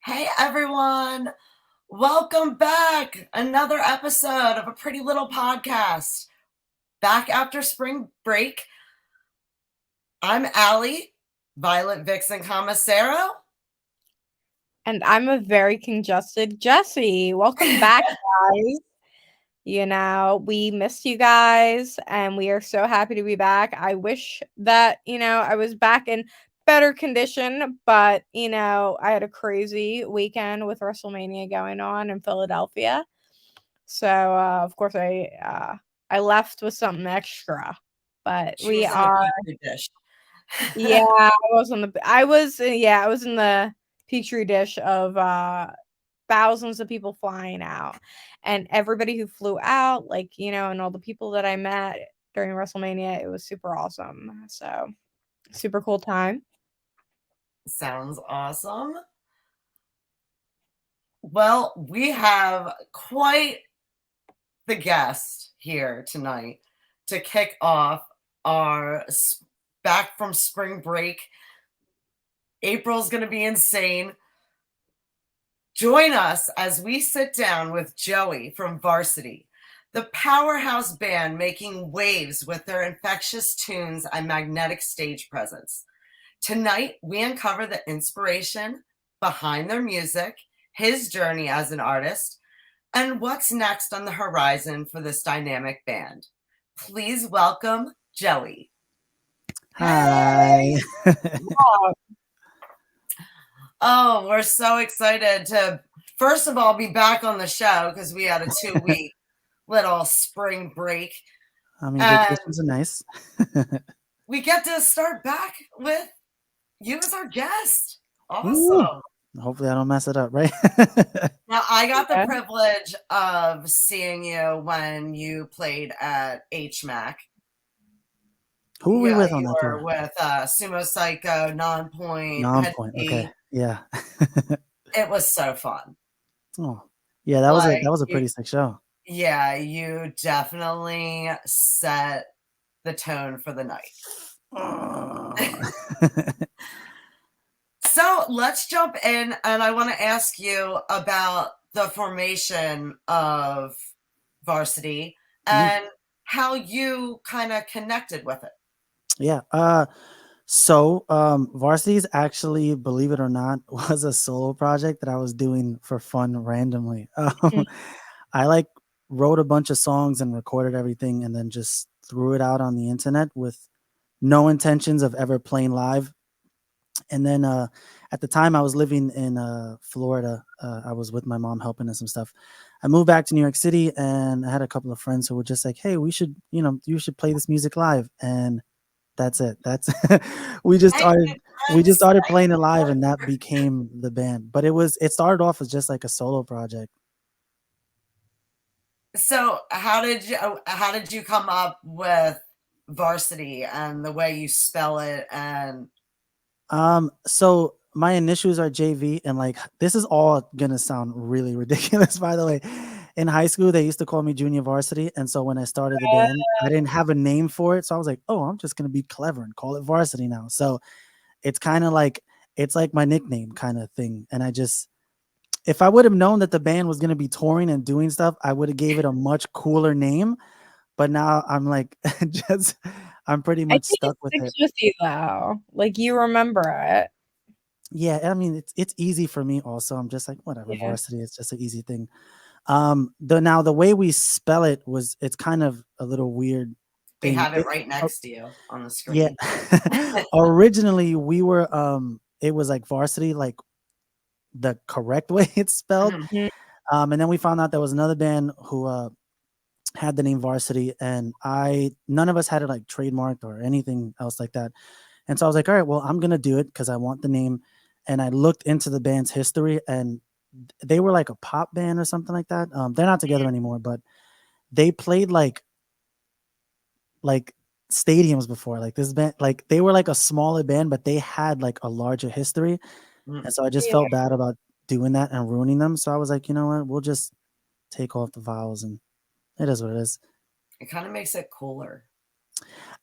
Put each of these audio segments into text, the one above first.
Hey everyone, welcome back. Another episode of a pretty little podcast. Back after spring break. I'm Allie, Violet Vixen Commissaro. And I'm a very congested Jessie. Welcome back, guys. We missed you guys and we are so happy to be back. I wish that, I was back in better condition, but, I had a crazy weekend with WrestleMania going on in Philadelphia. So, of course, I left with something extra, but She was in a petri dish. Yeah, I was in the petri dish of thousands of people flying out, and everybody who flew out, and all the people that I met during WrestleMania. It was super awesome. So super cool time. Sounds awesome. Well, we have quite the guest here tonight to kick off our back from spring break. April's going to be insane. Join us as we sit down with Joey from VRSTY, the powerhouse band making waves with their infectious tunes and magnetic stage presence. Tonight, we uncover the inspiration behind their music, his journey as an artist, and what's next on the horizon for this dynamic band. Please welcome Joey. Hi. Oh, we're so excited to, first of all, be back on the show because we had a 2-week little spring break. I mean, vacations are nice. We get to start back with you as our guest. Awesome. Ooh. Hopefully I don't mess it up, right? Now, I got the privilege of seeing you when you played at HMAC. Who were we with on that tour? With Sumo Psycho, Nonpoint. Okay. Yeah. It was so fun. Oh, yeah. That was a pretty sick show. Yeah, you definitely set the tone for the night. So let's jump in, and I want to ask you about the formation of VRSTY and how you kind of connected with it. Yeah. So VRSTY is actually, believe it or not, was a solo project that I was doing for fun randomly. I wrote a bunch of songs and recorded everything and then just threw it out on the internet with no intentions of ever playing live. And then at the time I was living in Florida. I was with my mom helping us some stuff. I moved back to New York City and I had a couple of friends who were just like, hey, you should play this music live. And that's it. We just started playing it live and that became the band. But it started off as just like a solo project. So how did you come up with VRSTY and the way you spell it? And so my initials are JV, and this is all gonna sound really ridiculous, by the way. In high school, they used to call me Junior Varsity, and so when I started the band, I didn't have a name for it, so I was like, "Oh, I'm just gonna be clever and call it VRSTY now." So it's kind of like my nickname kind of thing. And if I would have known that the band was gonna be touring and doing stuff, I would have gave it a much cooler name. But now I'm I'm pretty much stuck with it. With you though, you remember it. Yeah, I mean it's easy for me. Also, I'm just like whatever. Yeah. VRSTY, it's just an easy thing. The way we spell it's kind of a little weird. We have it right next to you on the screen. Yeah. Originally we were it was like VRSTY, like the correct way it's spelled. And then we found out there was another band who had the name VRSTY, and none of us had it like trademarked or anything else like that. And so I was like, all right, well, I'm gonna do it because I want the name. And I looked into the band's history, and they were like a pop band or something like that. They're not together anymore, but they played like stadiums before. Like this band, like they were like a smaller band, but they had like a larger history. And so I just felt bad about doing that and ruining them. So I was like, you know what? We'll just take off the vowels, and it is what it is. It kind of makes it cooler.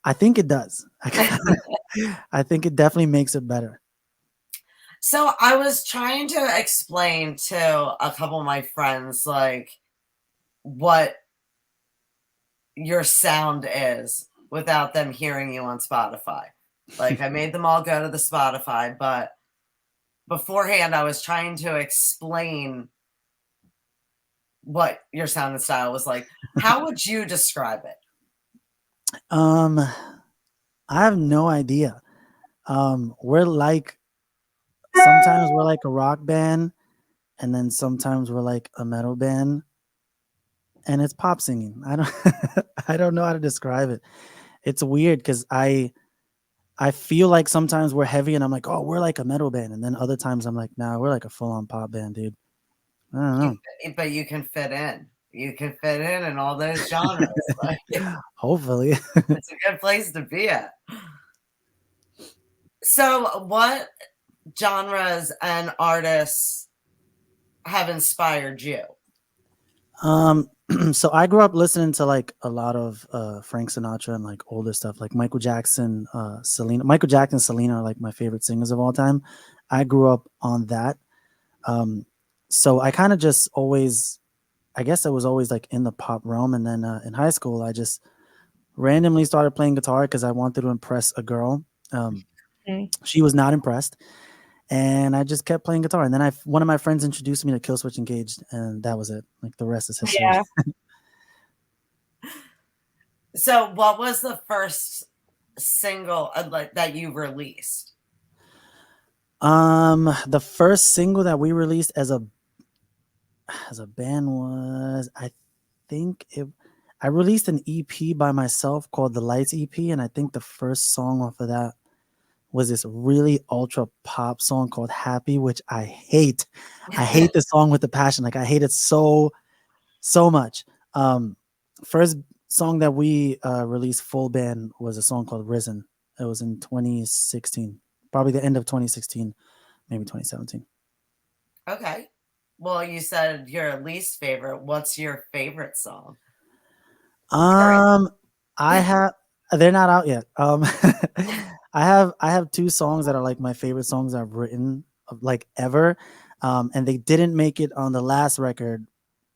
I think it does. I think it definitely makes it better. So I was trying to explain to a couple of my friends like what your sound is without them hearing you on Spotify. Like I made them all go to the Spotify, but beforehand I was trying to explain what your sound and style was like. How would you describe it? I have no idea. We're like sometimes we're like a rock band, and then sometimes we're like a metal band, and it's pop singing. I don't I don't know how to describe it. It's weird because I feel like sometimes we're heavy and I'm like, oh, we're like a metal band, and then other times I'm like, nah, we're like a full on pop band, dude. I don't know. But you can fit in. You can fit in all those genres. Like, Hopefully. it's a good place to be at. So, what genres and artists have inspired you? So I grew up listening to like a lot of Frank Sinatra and like older stuff, like Michael Jackson, Selena. Michael Jackson, Selena are like my favorite singers of all time. I grew up on that. So I kind of just always, I guess I was always like in the pop realm. And then in high school, I just randomly started playing guitar because I wanted to impress a girl. Okay. She was not impressed, and I just kept playing guitar. And then one of my friends introduced me to Killswitch Engaged, and that was it. Like the rest is history. Yeah. So, what was the first single like that you released? The first single that we released as a band was, I think I released an EP by myself called the Lights EP, and I think the first song off of that was this really ultra pop song called Happy, which I hate. I hate this song with a passion. Like I hate it so much. First song that we released full band was a song called Risen. It was in 2016, probably the end of 2016, maybe 2017. Okay. Well, you said your least favorite. What's your favorite song? I have, they're not out yet. I have two songs that are like my favorite songs I've written like ever. And they didn't make it on the last record,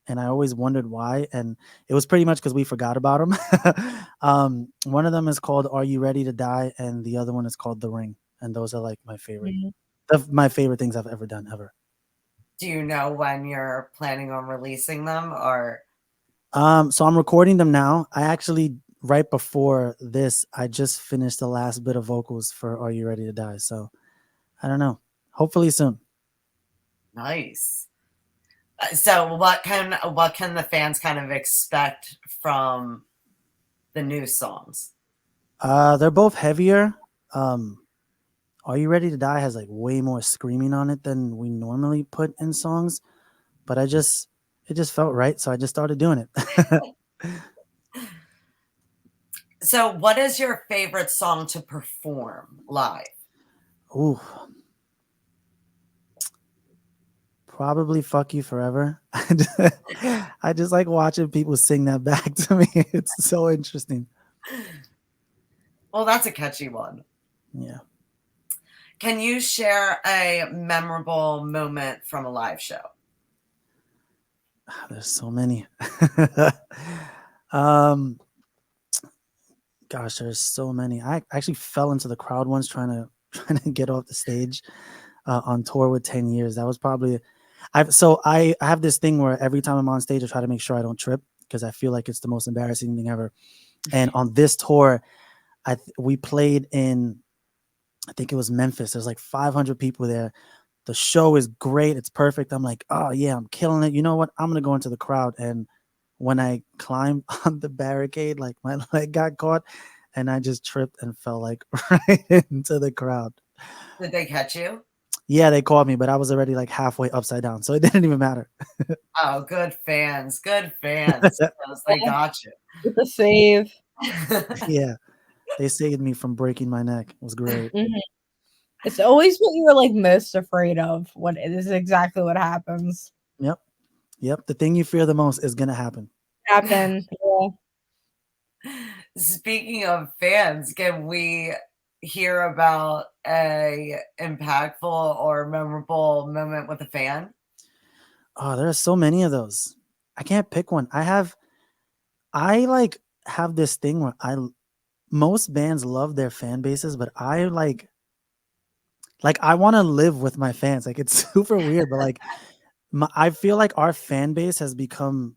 and I always wondered why. And it was pretty much because we forgot about them. One of them is called "Are You Ready to Die," and the other one is called "The Ring." And those are like my favorite, my favorite things I've ever done ever. Do you know when you're planning on releasing them, or? So I'm recording them now. I actually, right before this, I just finished the last bit of vocals for "Are You Ready to Die." So I don't know. Hopefully soon. Nice. So what can the fans kind of expect from the new songs? They're both heavier. Are You Ready to Die has like way more screaming on it than we normally put in songs, but it just felt right, so I just started doing it. So what is your favorite song to perform live? Ooh. Probably Fuck You Forever. I just like watching people sing that back to me. It's so interesting. Well, that's a catchy one. Yeah. Can you share a memorable moment from a live show? There's so many. Gosh, there's so many. I actually fell into the crowd once trying to get off the stage on tour with 10 Years. That was probably I have this thing where every time I'm on stage I try to make sure I don't trip because I feel like it's the most embarrassing thing ever. And on this tour, we played in, I think it was Memphis. There's like 500 people there. The show is great. It's perfect. I'm like, oh yeah, I'm killing it. You know what? I'm gonna go into the crowd. And when I climbed on the barricade, like my leg got caught and I just tripped and fell like right into the crowd. Did they catch you? Yeah, they caught me, but I was already like halfway upside down, so it didn't even matter. Oh, good fans. Good fans. They got you. It's a save. Yeah, they saved me from breaking my neck. It was great. It's always what you were like most afraid of. What it is exactly what happens. Yep. The thing you fear the most is gonna happen. Yeah. Speaking of fans, can we hear about a impactful or memorable moment with a fan? Oh, there are so many of those. I can't pick one. I like have this thing where most bands love their fan bases, but I like I want to live with my fans. Like it's super weird, but like I feel like our fan base has become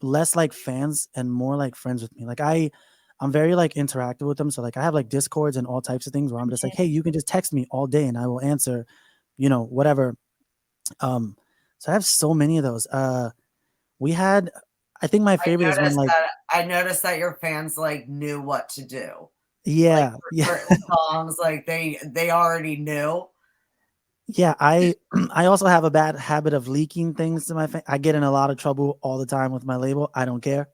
less like fans and more like friends with me. Like I'm very like interactive with them. So like I have like discords and all types of things where I'm just like, hey, you can just text me all day and I will answer, whatever. Um, so I have so many of those. We had, I think my favorite is when like, I noticed that your fans like knew what to do. Like yeah, for yeah, certain songs, like they already knew. yeah. I also have a bad habit of leaking things to my I get in a lot of trouble all the time with my label. I don't care.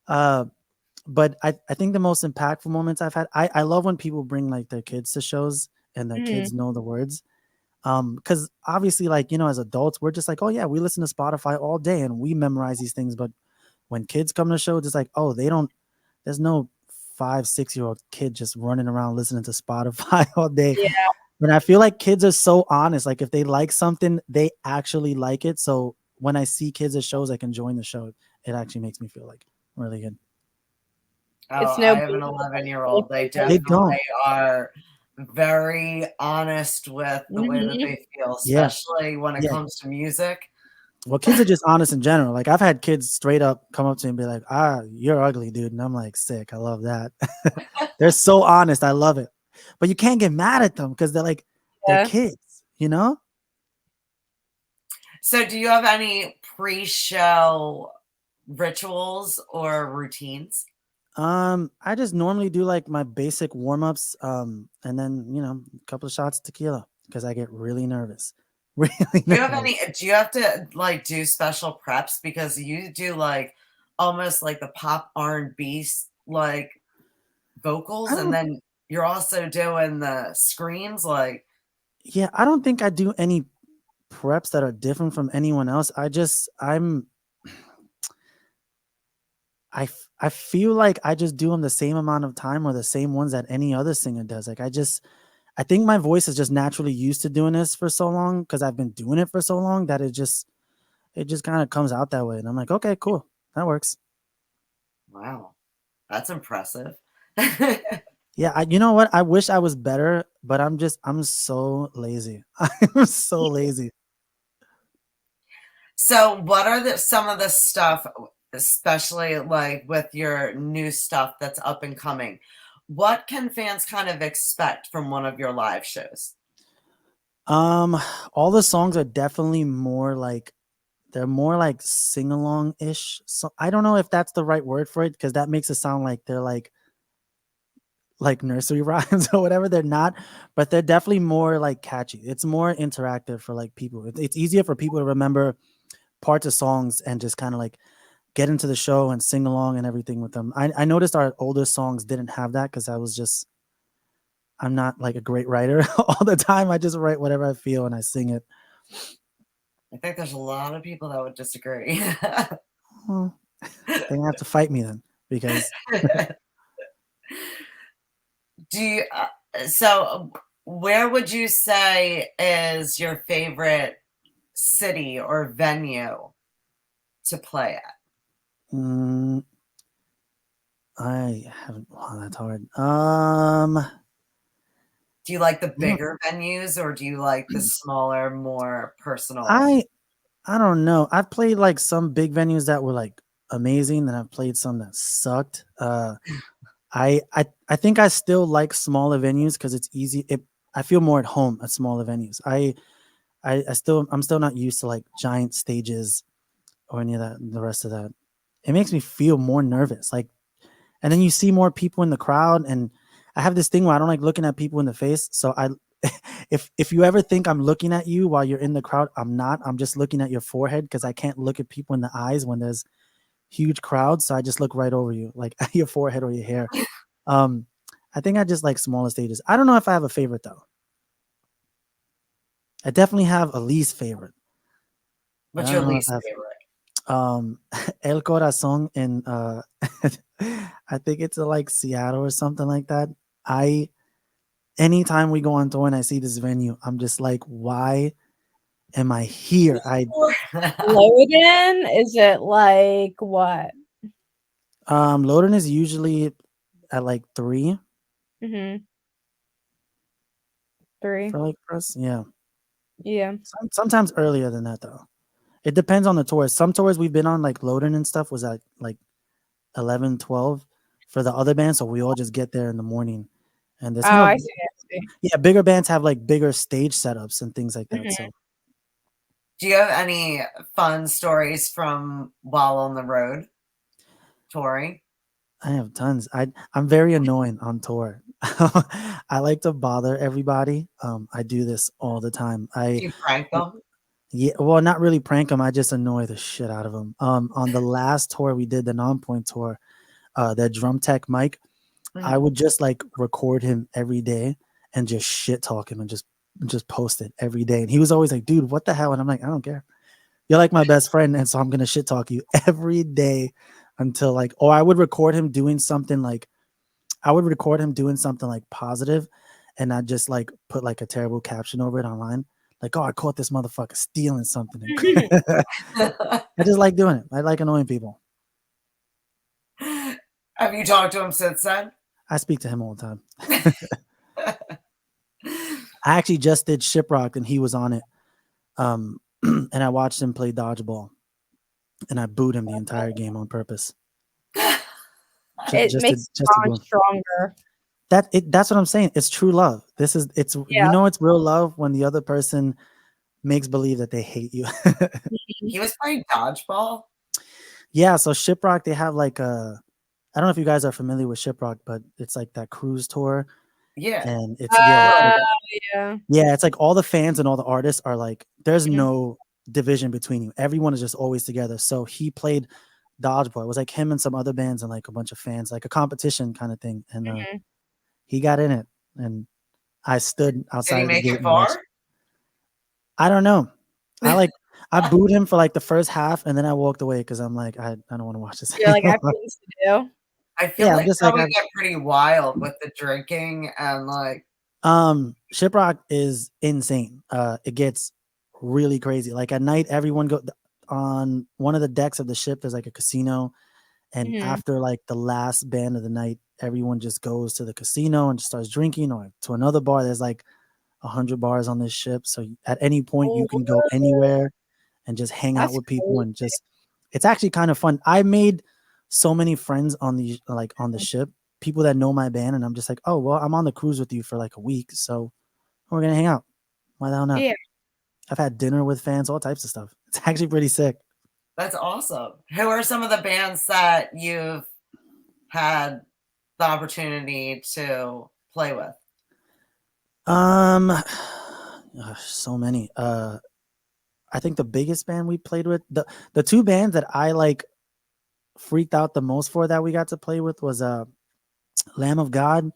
Uh, but I think the most impactful moments I've had, I love when people bring like their kids to shows and their Mhm. kids know the words. Because obviously, like, as adults, we're just like, oh yeah, we listen to Spotify all day and we memorize these things. But when kids come to shows, it's like, oh, they don't, there's no 5, 6 year old kid just running around listening to Spotify all day. Yeah. And I feel like kids are so honest. Like if they like something, they actually like it. So when I see kids at shows, like enjoying the show, it actually makes me feel like really good. Oh, It's no I have an big 11-year-old. They They definitely don't. are very honest with the way that Mhm. they feel, Yeah. especially when it Yeah. comes to music. Well, kids are just honest in general. Like I've had kids straight up come up to me and be like, you're ugly, dude. And I'm like, sick. I love that. They're so honest. I love it. But you can't get mad at them because they're Yeah. kids, you know? So, do you have any pre-show rituals or routines? I just normally do like my basic warm-ups, and then, a couple of shots of tequila because I get really nervous. Really Do you have nervous. do you have to like do special preps because you do like almost like the pop R&B like I vocals and don't then you're also doing the screams like yeah, I don't think I do any preps that are different from anyone else. I feel like I just do them the same amount of time or the same ones that any other singer does. Like I think my voice is just naturally used to doing this for so long because I've been doing it for so long that it just kind of comes out that way. And I'm like, okay, cool. That works. wow, that's impressive. Yeah, you know what? I wish I was better, but I'm so lazy. I'm so lazy. So, what are some of the stuff, especially like with your new stuff that's up and coming? What can fans kind of expect from one of your live shows? Um, all the songs are definitely more like they're more like sing along ish. So I don't know if that's the right word for it because that makes it sound like they're like nursery rhymes or whatever. They're not, but they're definitely more like catchy. It's more interactive for like people. It's easier for people to remember parts of songs and just kind of like get into the show and sing along and everything with them. I noticed our older songs didn't have that because I'm not like a great writer all the time. I just write whatever I feel and I sing it. I think there's a lot of people that would disagree. Well, they have to fight me then because Do you, so where would you say is your favorite city or venue to play at? mm, I haven't. Wow, that's hard. Do you like the You know, bigger venues or do you like the smaller, more personal? I I don't know. I've played like some big venues that were like amazing, and I've played some that sucked. I think I still like smaller venues because it's easy. I feel more at home at smaller venues. I'm still not used to like giant stages or any of that. The rest of that, it makes me feel more nervous. Like, and then you see more people in the crowd, and I have this thing where I don't like looking at people in the face. So if you ever think I'm looking at you while you're in the crowd, I'm not. I'm just looking at your forehead because I can't look at people in the eyes when there's huge crowds. So I just look right over you, like at your forehead or your hair. Um, I think I just like smaller stages. I don't know if I have a favorite though. I definitely have a least favorite, but What's I your don't know if least I have favorite? El Corazon in I think it's like Seattle or something like that. I anytime we go on tour and I see this venue, I'm just like, why am I here? Loading? Is it like what? Loading is usually at like 3 Mm-hmm. 3. for like us. Yeah. Yeah. Sometimes earlier than that though. It depends on the tours. Some tours we've been on, like Loading and stuff, was at like 11, 12 for the other bands. So we all just get there in the morning. And Oh, there's, I see. I see. yeah, bigger bands have like bigger stage setups and things like that. Mhm. So Do you have any fun stories from while on the road touring? I have tons. I'm very annoying on tour. I like to bother everybody. I do this all the time. Do you prank them? Yeah, well, not really prank them. I just annoy the shit out of them. On the last tour we did, the Non-Point tour, the drum tech Mike, I would just like record him every day and just shit talk him and just post it every day. And he was always like, "Dude, what the hell?" And I'm like, "I don't care. You're like my best friend, and so I'm gonna shit talk you every day until like." Or I would record him doing something like, positive, and I just like put like a terrible caption over it online, like, "Oh, I caught this motherfucker stealing something." I just like doing it. I like annoying people. Have you talked to him since then? I speak to him all the time. I actually just did Shiprock and he was on it. And I watched him play dodgeball and I booed him the entire game on purpose. It makes the bond stronger. That's what I'm saying. It's true love. It's real love when the other person makes believe that they hate you. He was playing dodgeball? Yeah, so Shiprock, they have like I don't know if you guys are familiar with Shiprock, but it's like that cruise tour. Yeah. And it's it's like all the fans and all the artists are like, there's no division between you. Everyone is just always together. So he played dodgeball. It was like him and some other bands and like a bunch of fans, like a competition kind of thing. And he got in it, and I stood outside Did he of the make gate it and watched. far? I don't know. I booed him for like the first half, and then I walked away because I'm like, I don't want to watch this. You're like, I have things to do. I feel like just that like would get pretty wild with the drinking and like. Shiprock is insane. It gets really crazy. Like at night, everyone go on one of the decks of the ship. There's like a casino, and after like the last band of the night, everyone just goes to the casino and just starts drinking, or to another bar. There's like 100 bars on this ship, so at any point you can go anywhere and just hang out with people and just. It's actually kind of fun. I made so many friends on the ship, people that know my band, and I'm just like, oh well, I'm on the cruise with you for like a week, so we're gonna hang out. Why the hell not? Yeah. I've had dinner with fans, all types of stuff. It's actually pretty sick. That's awesome. Who are some of the bands that you've had the opportunity to play with? So many. I think the biggest band we played with, the two bands that I like freaked out the most for that we got to play with was Lamb of God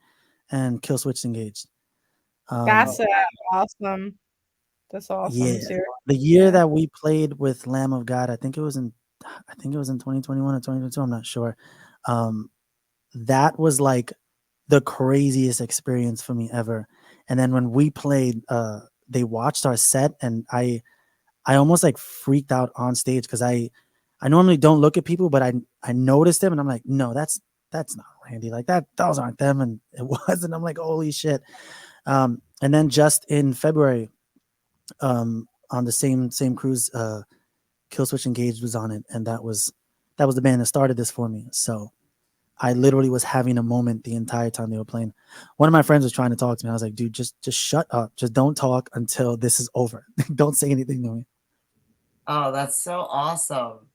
and Killswitch Engaged. That's awesome. That's awesome. Yeah, Seriously. the year that we played with Lamb of God, I think it was in 2021 or 2022. I'm not sure. That was like the craziest experience for me ever. And then when we played, they watched our set, and I almost like freaked out on stage because I normally don't look at people, but I noticed them, and I'm like, no, that's not Randy. Like those aren't them, and it was, and I'm like, holy shit. And then just in February, on the same cruise, Killswitch Engaged was on it, and that was the band that started this for me. So I literally was having a moment the entire time they were playing. One of my friends was trying to talk to me. I was like, dude, just shut up. Just don't talk until this is over. Don't say anything to me. Oh, that's so awesome.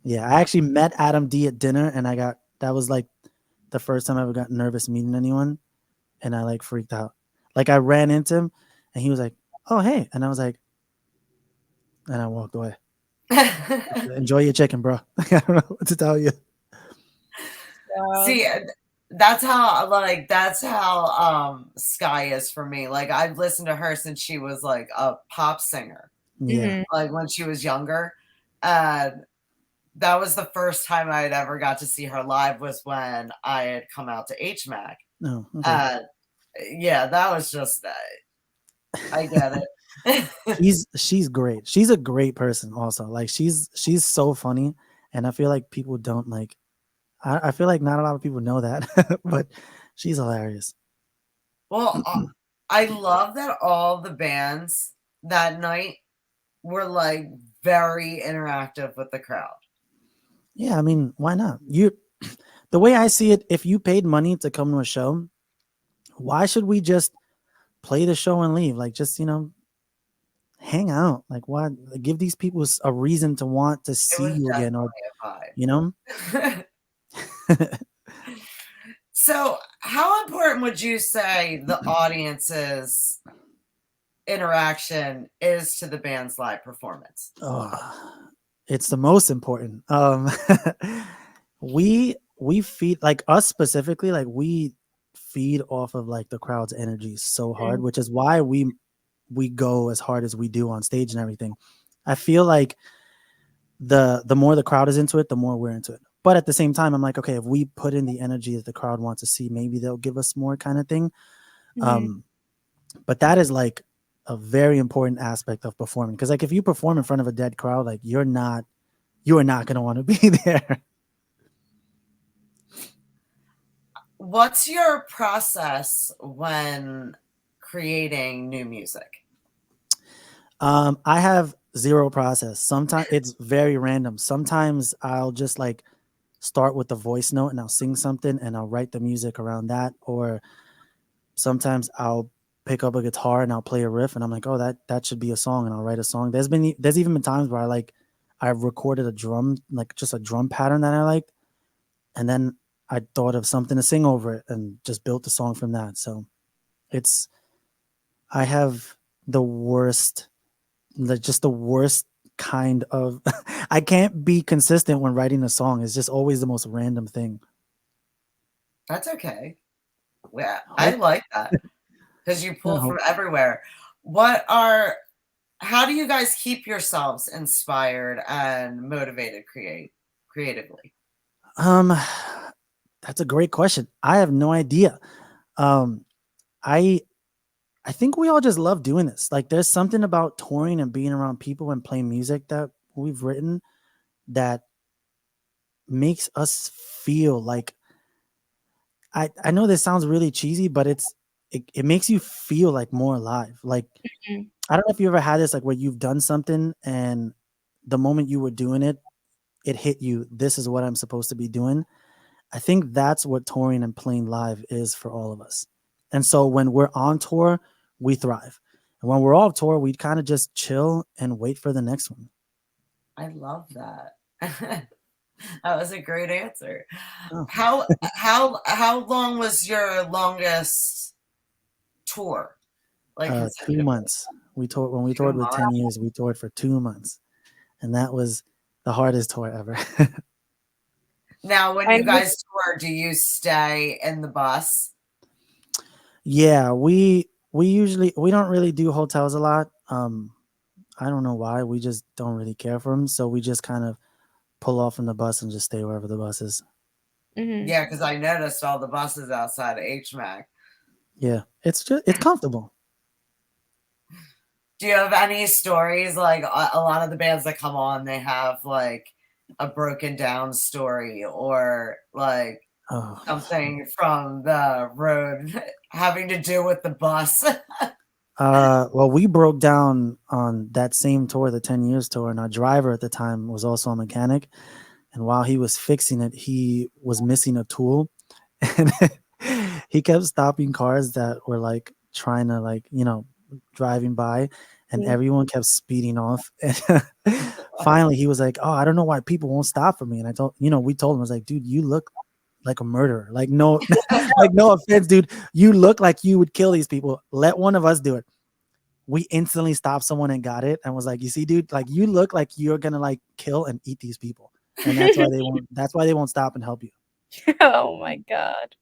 Yeah, I actually met Adam D at dinner, and that was like the first time I ever got nervous meeting anyone, and I like freaked out. Like I ran into him, and he was like, oh, hey. And I was like, and I walked away. Enjoy your chicken, bro. I don't know what to tell you. See, that's how Sky is for me. Like I've listened to her since she was like a pop singer. Yeah. Like when she was younger. And that was the first time I had ever got to see her live, was when I had come out to HMAC. No, okay. Uh, yeah, that was just, I get it. She's great. She's a great person also. Like she's so funny, and I feel like people don't like. I feel like not a lot of people know that, but she's hilarious. Well, I love that all the bands that night were like very interactive with the crowd. Yeah, I mean, why not? You, the way I see it, if you paid money to come to a show, why should we just play the show and leave? Like, just hang out. Like, why give these people a reason to want to It see was you again, or you know? definitely a vibe. So, how important would you say the audience's interaction is to the band's live performance? Oh, it's the most important. We feed, like, us specifically, like we feed off of like the crowd's energy so hard, Mm. which is why we go as hard as we do on stage and everything. I feel like the more the crowd is into it, the more we're into it. But at the same time, I'm like, okay, if we put in the energy that the crowd wants to see, maybe they'll give us more, kind of thing. Mhm. But that is like a very important aspect of performing, because like if you perform in front of a dead crowd, like you are not going to want to be there. What's your process when creating new music? I have zero process. Sometimes it's very random. Sometimes I'll just like start with the voice note and I'll sing something and I'll write the music around that. Or sometimes I'll pick up a guitar and I'll play a riff and I'm like, oh, that should be a song, and I'll write a song. There's even been times where I recorded a drum, like just a drum pattern that I liked, and then I thought of something to sing over it and just built the song from that. So it's I have the worst, just the worst kind of I can't be consistent when writing a song. It's just always the most random thing. That's okay. Yeah, I Hope like that because you I pull from hope. everywhere. How do you guys keep yourselves inspired and motivated creatively? Um that's a great question. I have no idea. Um I I think we all just love doing this. Like there's something about touring and being around people and playing music that we've written that makes us feel like, I know this sounds really cheesy, but it makes you feel like more alive. Like Mm. I don't know if you ever had this, like where you've done something and the moment you were doing it, it hit you. This is what I'm supposed to be doing. I think that's what touring and playing live is for all of us. And so when we're on tour, we thrive. And when we're off tour, we kind of just chill and wait for the next one. I love that. That was a great answer. Oh, How long was your longest tour? Like 2 months. consecutively? When we Two toured with 10 months. years, we toured for 2 months. And that was the hardest tour ever. Now, when I you know. guys tour, do you stay in the bus? Yeah, we don't really do hotels a lot. I don't know why. We just don't really care for them. So we just kind of pull off in the bus and just stay wherever the bus is. Mhm. Yeah, because I noticed all the buses outside of HMAC. Yeah, it's comfortable. Do you have any stories? Like a lot of the bands that come on, they have like a broken down story or like Oh, something from the road having to do with the bus. well, we broke down on that same tour, the 10 years tour, and our driver at the time was also a mechanic. And while he was fixing it, he was missing a tool, and he kept stopping cars that were like trying to driving by, and Mm. everyone kept speeding off. And finally, he was like, "Oh, I don't know why people won't stop for me." And we told him, I was like, "Dude, you look like a murderer. Like no, like no offense, dude, you look like you would kill these people. Let one of us do it." We instantly stopped someone and got it, and was like, "You see, dude, like you look like you're gonna like kill and eat these people." And that's why they won't. That's why they won't stop and help you. Oh my god.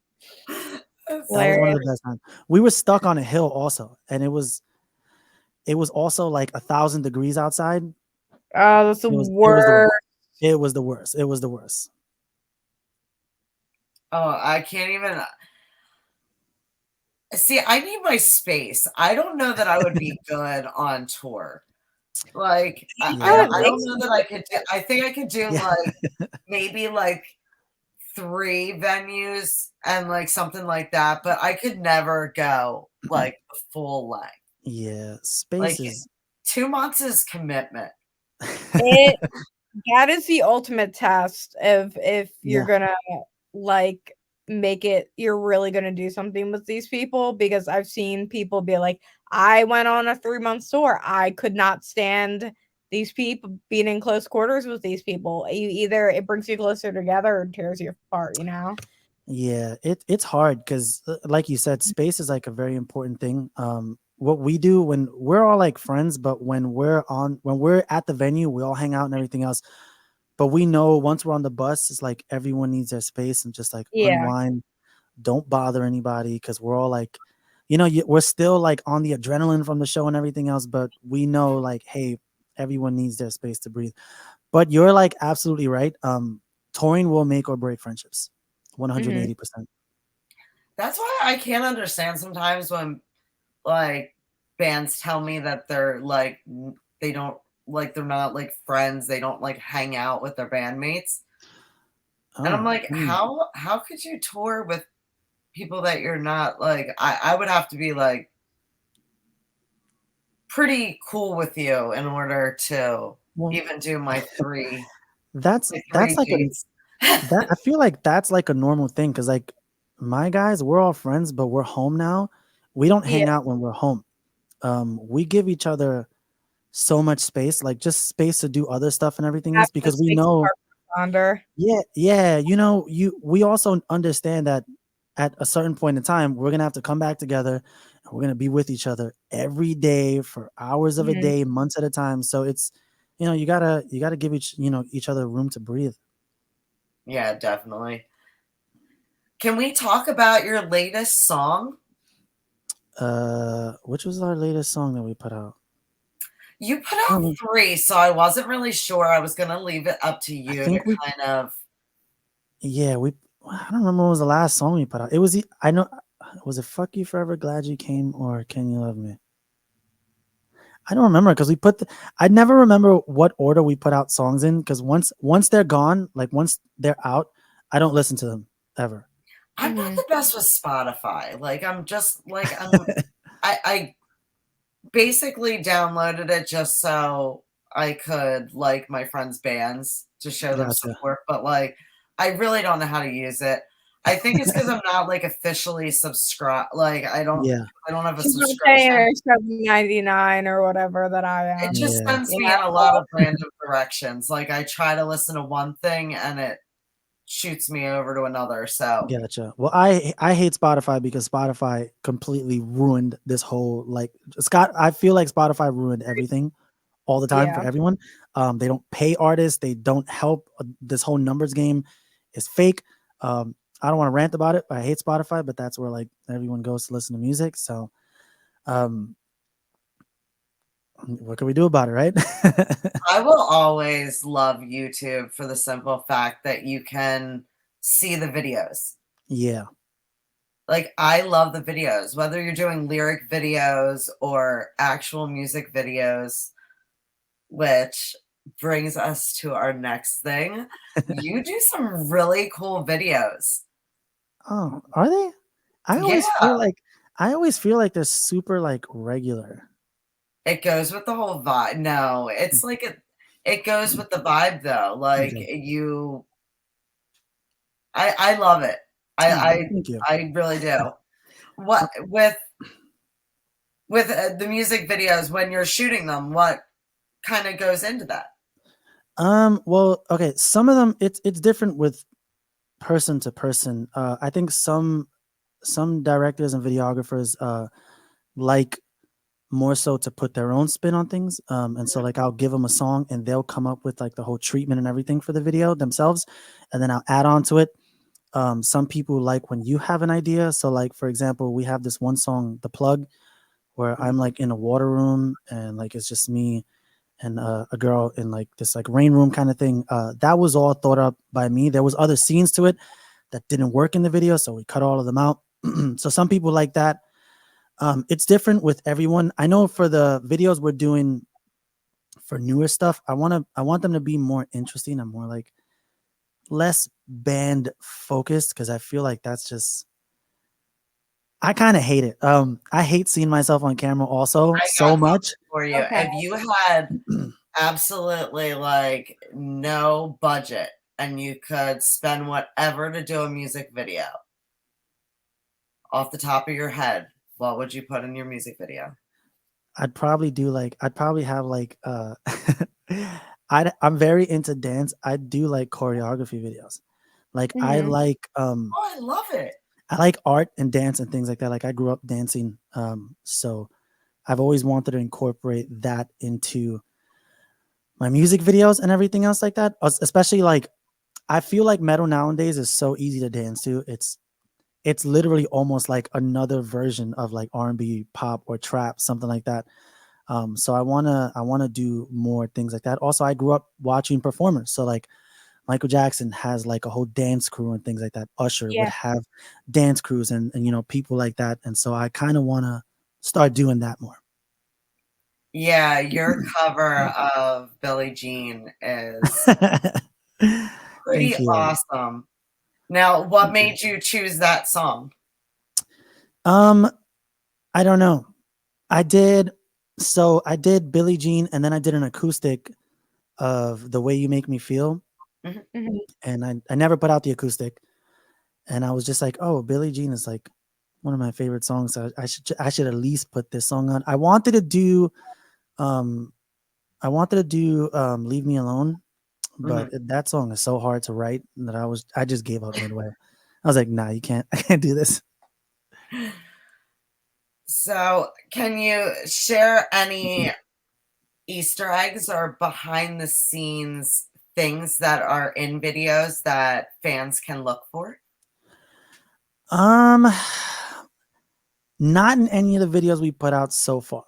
That's That was one Hilarious. of the best times. We were stuck on a hill also, and it was also like 1,000 degrees outside. Oh, that's the It was the worst. worst. It was the worst. It was the worst. Oh, I can't even. See, I need my space. I don't know that I would be good on tour. Like, No, it I don't makes know that I could do. I think I could do Yeah. like maybe like 3 venues and like something like that, but I could never go like the full length. Yeah, Like space is 2 months is commitment. it that is the ultimate test of if you're yeah. gonna like make it you're really gonna do something with these people because I've seen people be like, I went on a 3-month tour. I could not stand these people being in close quarters with these people. You either it brings you closer together or tears you apart, you know? Yeah, it's hard because, like you said, space is like a very important thing. What we do when we're all like friends, but when we're at the venue, we all hang out and everything else. But we know once we're on the bus, it's like everyone needs their space and just like Yeah. unwind. Don't bother anybody because we're all like, we're still like on the adrenaline from the show and everything else. But we know like, hey, everyone needs their space to breathe. But you're like absolutely right. Touring will make or break friendships, Mhm. 180%. That's why I can't understand sometimes when like bands tell me that they're like they don't like they're not like friends, they don't like hang out with their bandmates. And I'm Oh, like, how could you tour with people that you're not like I would have to be like pretty cool with you in order to well, even do that's my that's three like a Gs. that I feel like that's like a normal thing because like my guys, we're all friends, but we're home now. We don't Yeah. hang out when we're home. We give each other so much space, like just space to do other stuff and everything else Having the because we space know, apart from Sonder. yeah, we also understand that at a certain point in time, we're gonna have to come back together and we're gonna be with each other every day for hours of a Mhm. day, months at a time. So it's, you gotta give each other room to breathe. Yeah, definitely. Can we talk about your latest song? Which was our latest song that we put out? You put I out don't know. 3, so I wasn't really sure. I was gonna leave it up to I you to think we kind of Yeah, I don't remember what was the last song we put out. It was I know was it "Fuck You Forever, Glad You Came" or "Can You Love Me"? I don't remember because I never remember what order we put out songs in because once they're gone, like once they're out, I don't listen to them ever. I'm not Mhm. the best with Spotify. Like I'm just like I basically downloaded it just so I could like my friends' bands to show them Gotcha. support, but like I really don't know how to use it. I think it's because I'm not like officially subscribed. Like Yeah, I don't have a She's not paying subscription. her $7.99 or whatever that I It am. just yeah, sends You me know? in a lot of random directions. Like I try to listen to one thing and it shoots me over to another. So gotcha. Well, I hate Spotify because Spotify completely ruined this whole like Scott. I feel like Spotify ruined everything all the time for Yeah. everyone. They don't pay artists. They don't help. This whole numbers game is fake. I don't want to rant about it. I hate Spotify, but that's where like everyone goes to listen to music. So, um, what can we do about it, right? I will always love YouTube for the simple fact that you can see the videos. Yeah. Like, I love the videos, whether you're doing lyric videos or actual music videos, which brings us to our next thing. You do some really cool videos. Oh, are they? I Yeah, always feel like I always feel like they're super like regular. it goes with the whole vibe. No, it's like it goes with the vibe though. Like Okay. I love it. Oh, I thank you. I really do. What with the music videos when you're shooting them, what kind of goes into that? Well, okay. Some of them it's different with person to person. I think some directors and videographers like more so to put their own spin on things. And so like I'll give them a song and they'll come up with like the whole treatment and everything for the video themselves, and then I'll add on to it. Some people like when you have an idea. So like for example, we have this one song, "The Plug," where I'm like in a water room and like it's just me and a girl in like this like rain room kind of thing. That was all thought up by me. There was other scenes to it that didn't work in the video, so we cut all of them out. So some people like that. It's different with everyone. I know for the videos we're doing for newer stuff, I want them to be more interesting and more like less band focused, because I feel like that's just, I kind of hate it. I hate seeing myself on camera also I so got much. something for you. Okay. If you had absolutely like no budget and you could spend whatever to do a music video, off the top of your head, what would you put in your music video? I'd probably have like I'm very into dance. I do like choreography videos. Like Mhm. Oh, I love it. I like art and dance and things like that. Like I grew up dancing. So I've always wanted to incorporate that into my music videos and everything else like that. Especially like I feel like metal nowadays is so easy to dance to. It's literally almost like another version of like R&B, pop, or trap, something like that. So I wanna do more things like that. Also, I grew up watching performers. So like Michael Jackson has like a whole dance crew and things like that. Usher would Yeah. have dance crews and people like that. And so I kind of want to start doing that more. Yeah, your cover of Billie Jean is pretty Thank you. awesome. Now, what Thank you. made you choose that song? Um, I don't know. I did Billie Jean, and then I did an acoustic of The Way You Make Me Feel, Mhm. Mhm. and I never put out the acoustic, and I was just like, oh, Billie Jean is like one of my favorite songs. So I should at least put this song on. Um I wanted to do Leave Me Alone, but Mhm. that song is so hard to write that I just gave up midway. I was like, nah, you can't. I can't do this. So, can you share any Easter eggs or behind the scenes things that are in videos that fans can look for? Um, Not in any of the videos we put out so far.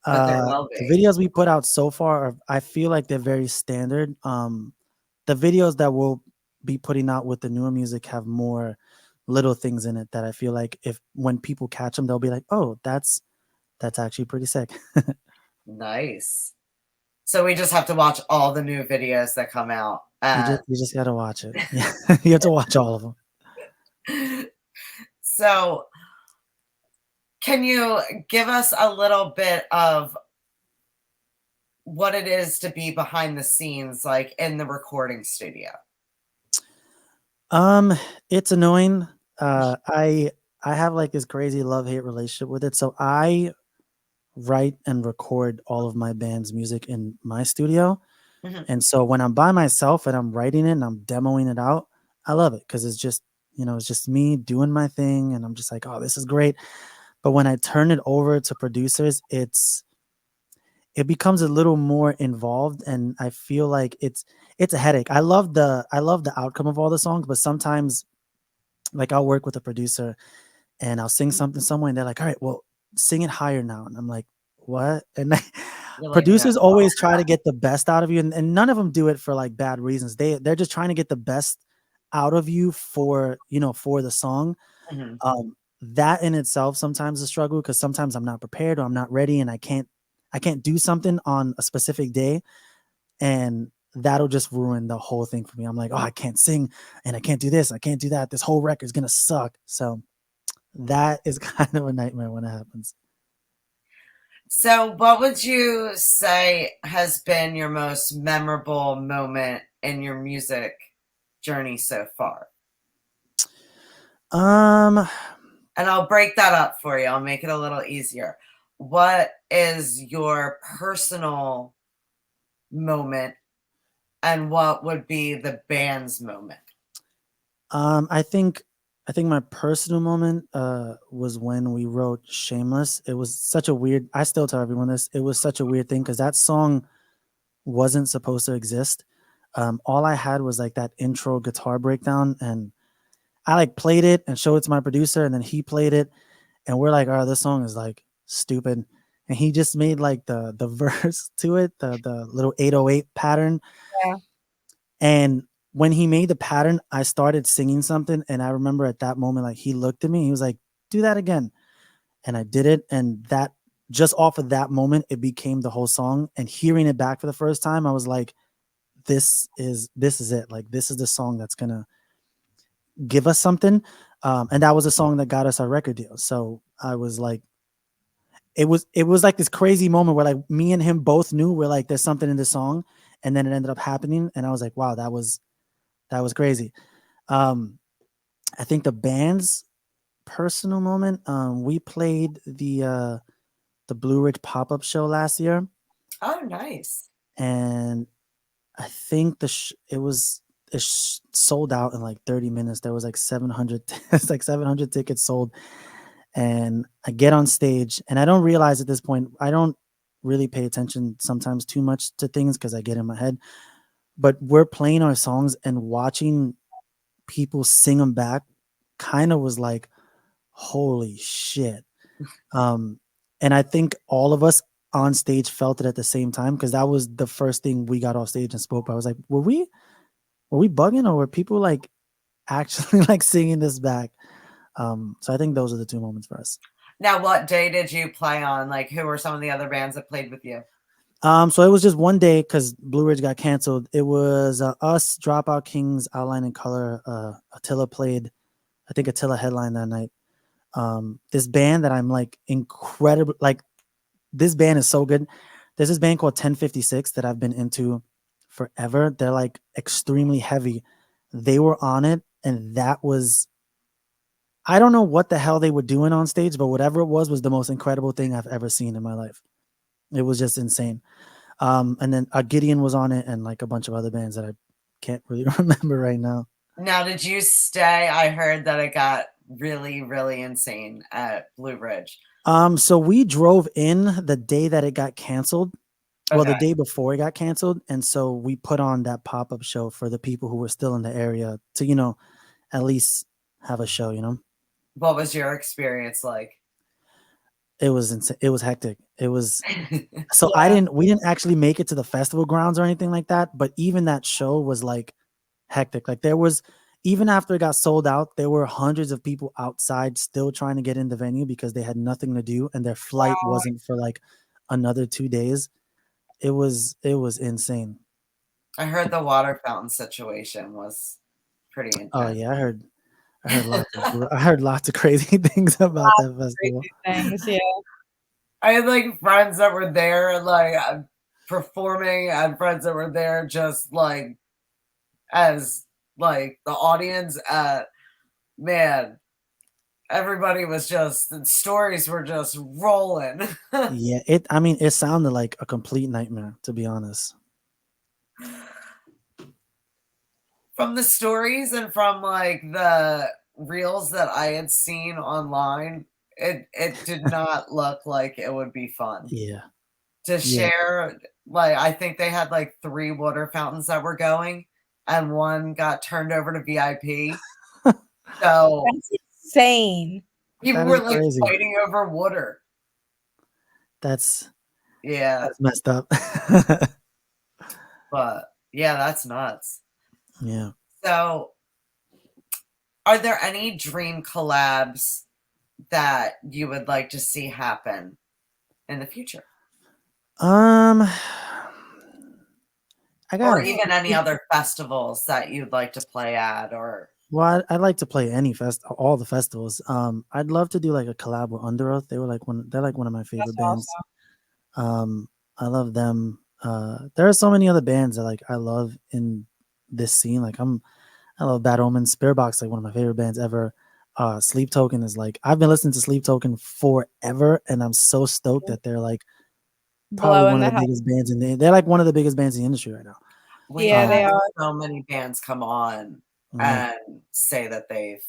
But there will The be. videos we put out so far I feel like they're very standard. The videos that we'll be putting out with the newer music have more little things in it that I feel like if when people catch them, they'll be like, "Oh, that's actually pretty sick." Nice. So we just have to watch all the new videos that come out. You just gotta watch it. Yeah, you have to watch all of them. So, can you give us a little bit of what it is to be behind the scenes, like in the recording studio? Um, it's annoying. I have like this crazy love-hate relationship with it. So I write and record all of my band's music in my studio. Mhm. And so when I'm by myself and I'm writing it and I'm demoing it out, I love it because it's just me doing my thing and I'm just like, oh, this is great. But when I turn it over to producers, it becomes a little more involved and I feel like it's a headache. I love the outcome of all the songs, but sometimes like I'll work with a producer and I'll sing something somewhere and they're like, all right, well, sing it higher now. And I'm like, what? And You're like, "No." producers always try to get the best out of you, and none of them do it for like bad reasons. They're just trying to get the best out of you for the song. Mhm. That in itself sometimes is a struggle because sometimes I'm not prepared or I'm not ready and I can't do something on a specific day and that'll just ruin the whole thing for me. I'm like, oh, I can't sing and I can't do this, I can't do that. This whole record's gonna suck. So that is kind of a nightmare when it happens. So, what would you say has been your most memorable moment in your music journey so far? Um, And I'll break that up for you. I'll make it a little easier. What is your personal moment and what would be the band's moment? I think my personal moment was when we wrote Shameless. It was such a weird, I still tell everyone this, it was such a weird thing because that song wasn't supposed to exist. All I had was like that intro guitar breakdown and I like played it and showed it to my producer and then he played it and we're like, oh, this song is like stupid. And he just made like the verse to it, the little 808 pattern. Yeah. And when he made the pattern, I started singing something. And I remember at that moment, like he looked at me, he was like, do that again. and I did it, and that just off of that moment, it became the whole song. And hearing it back for the first time, I was like, this is it. Like, this is the song that's gonna give us something. And that was a song that got us our record deal. So I was like, it was like this crazy moment where like me and him both knew we're like, there's something in this song, and then it ended up happening, and I was like, wow, that was crazy. Um, I think the band's personal moment. We played the Blue Ridge pop up show last year, Oh, nice. and I think it sold out in like 30 minutes. There was like 700 it's like 700 tickets sold, and I get on stage and I don't realize at this point, I don't really pay attention sometimes too much to things because I get in my head. But we're playing our songs and watching people sing them back kind of was like, holy shit. Um, and I think all of us on stage felt it at the same time because that was the first thing we got off stage and spoke about. I was like, were we bugging, or were people like actually like singing this back? So I think those are the two moments for us. Now, what day did you play on? Like, who were some of the other bands that played with you? So it was just one day because Blue Ridge got canceled. It was us, Dropout Kings, Outline and Color. Attila played. I think Attila headlined that night. This band that I'm like incredible, like this band is so good. There's this band called 1056 that I've been into forever. They're like extremely heavy. They were on it, and that was, I don't know what the hell they were doing on stage, but whatever it was the most incredible thing I've ever seen in my life. It was just insane. And then Gideon was on it, and like a bunch of other bands that I can't really remember right now. Now, did you stay? I heard that it got really, really insane at Blue Ridge. So we drove in the day that it got canceled. Well, the Okay. day before it got canceled, and so we put on that pop-up show for the people who were still in the area to, at least have a show, What was your experience like? It was insane. It was hectic. It was so Yeah. we didn't actually make it to the festival grounds or anything like that, but even that show was like hectic. Like there was, even after it got sold out, there were hundreds of people outside still trying to get in the venue because they had nothing to do and their flight Wow. wasn't for like another 2 days. It was insane. I heard the water fountain situation was pretty Oh intense. yeah, I heard lots of crazy things about that festival. Crazy things, yeah. I had like friends that were there, like performing, and friends that were there just like as like the audience. Man, everybody was just, the stories were just rolling. Yeah, it sounded like a complete nightmare, to be honest. From the stories and from like the reels that I had seen online, it did not look like it would be fun Yeah. to Yeah. share. Like, I think they had like 3 water fountains that were going, and one got turned over to VIP. So That's insane. people That were is like crazy. fighting over water. That's Yeah, that's messed up. but yeah, that's nuts. Yeah. So, are there any dream collabs that you would like to see happen in the future? Um, I got Or a even any few. other festivals that you'd like to play at, or Well, I'd like to play all the festivals. I'd love to do like a collab with Under Oath. They're like one of my That's favorite bands. awesome. I love them. There are so many other bands that like I love in this scene. Like I love Bad Omens, Spirit Box, like one of my favorite bands ever. Sleep Token is like, I've been listening to Sleep Token forever, and I'm so stoked that they're like probably Blowing one of the the hell. biggest bands they're like one of the biggest bands in the industry right now. we Yeah, have they Um, are. so many bands come on yeah, and say that they've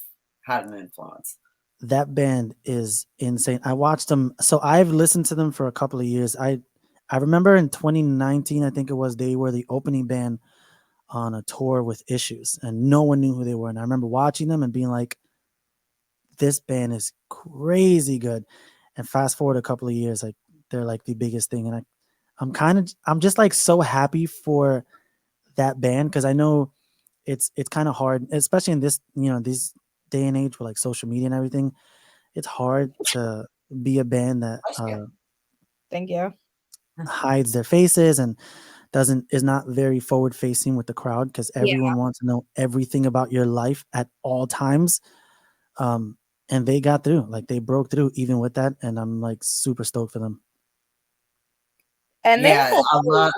had an influence. that band is insane. I watched them. So I've listened to them for a couple of years. I remember in 2019, I think it was, they were the opening band on a tour with Issues, and no one knew who they were. And I remember watching them and being like, this band is crazy good. And fast forward a couple of years, like they're like the biggest thing. And I'm just like so happy for that band because I know it's kind of hard, especially in this, this day and age with like social media and everything. It's hard to be a band that Bless you. Thank you. hides their faces and is not very forward facing with the crowd because Yeah. everyone wants to know everything about your life at all times. And they got through, like they broke through even with that, and I'm like super stoked for them. And they Yeah, have a a whole lot.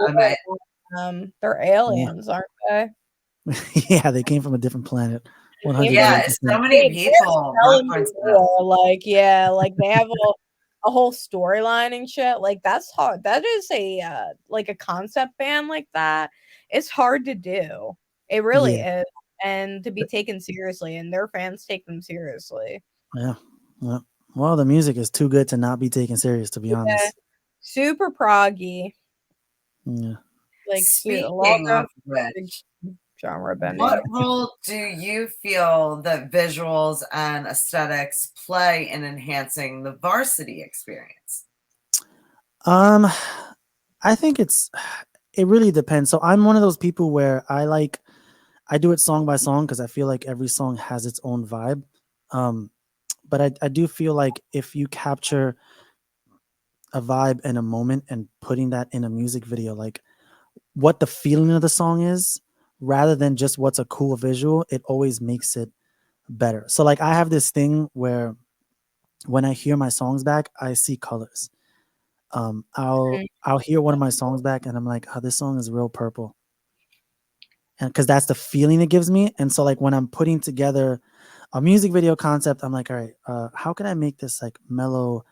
I mean, they're Yeah. aliens, aren't they? Yeah, they came from a different planet. yeah, 101%. so many They're people telling me reference that. more. Like, yeah, like they have a whole storyline and shit. Like that's hard. That is a like a concept band like that. It's hard to do. It really Yeah. is. And to be taken seriously, and their fans take them seriously. Yeah. Yeah. Well, the music is too good to not be taken serious, to be Yeah. honest. Super proggy. Yeah. Like a lot Speaking of of which, genre what bending. role do you feel that visuals and aesthetics play in enhancing the varsity experience? I think it really depends. So I'm one of those people where I do it song by song because I feel like every song has its own vibe. But I do feel like if you capture a vibe and a moment and putting that in a music video, like what the feeling of the song is, rather than just what's a cool visual, it always makes it better. So like I have this thing where when I hear my songs back, I see colors. I'll hear one of my songs back and I'm like, oh, this song is real purple. And because that's the feeling it gives me. And so like when I'm putting together a music video concept, I'm like, all right, how can I make this like mellow